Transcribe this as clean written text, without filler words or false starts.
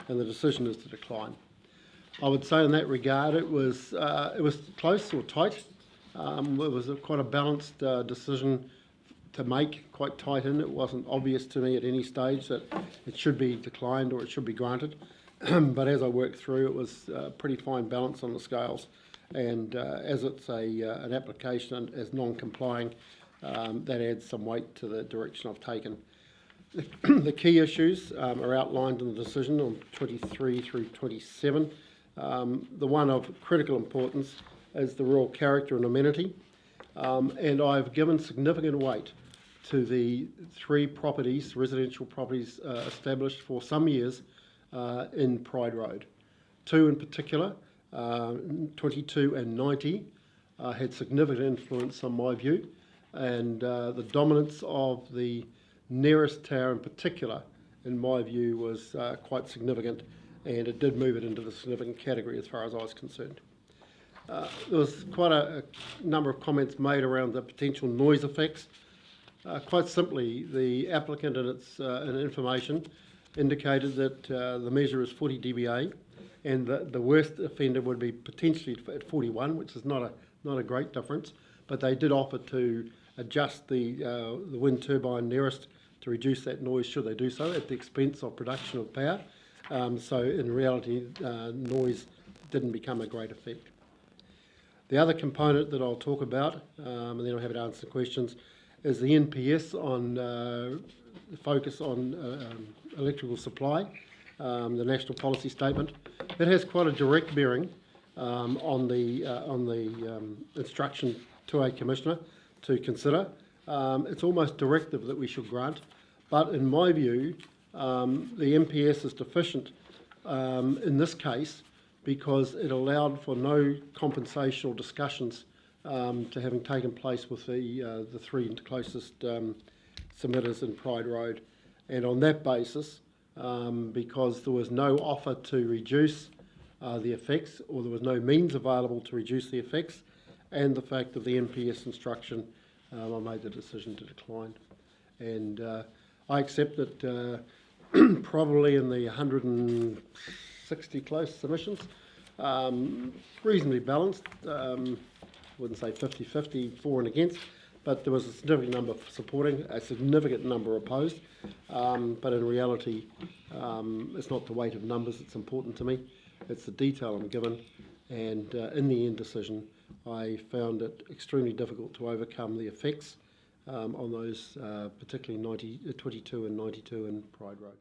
and the decision is to decline. I would say in that regard it was close or tight. It was quite a balanced decision to make, quite tight in. It wasn't obvious to me at any stage that it should be declined or it should be granted. But as I worked through, it was a pretty fine balance on the scales. And as it's an application as non-complying, that adds some weight to the direction I've taken. The key issues are outlined in the decision on 23 through 27. The one of critical importance is the rural character and amenity, and I've given significant weight to the 3 properties, residential properties established for some years in Pride Road. 2 in particular, 22 and 90, had significant influence on my view, and the dominance of the nearest tower in particular, in my view, was quite significant, and it did move it into the significant category as far as I was concerned. There was quite a number of comments made around the potential noise effects. Quite simply, the applicant in its information indicated that the measure is 40 dBA, and the worst offender would be potentially at 41, which is not a great difference, but they did offer to adjust the wind turbine nearest to reduce that noise should they do so at the expense of production of power. So in reality, noise didn't become a great effect. The other component that I'll talk about, and then I'll have to answer questions, is the NPS on focus on electrical supply, the National Policy Statement. It has quite a direct bearing on the instruction to a Commissioner to consider. It's almost directive that we should grant, but in my view, the NPS is deficient in this case because it allowed for no compensational discussions to having taken place with the 3 closest submitters in Pride Road. And on that basis, because there was no offer to reduce the effects, or there was no means available to reduce the effects, and the fact of the NPS instruction, I made the decision to decline. And I accept that probably in the 160 close submissions, reasonably balanced, wouldn't say 50-50 for and against, but there was a significant number supporting, a significant number opposed, but in reality it's not the weight of numbers that's important to me, it's the detail I'm given, and in the end decision I found it extremely difficult to overcome the effects on those particularly 22 and 92 in Pride Road.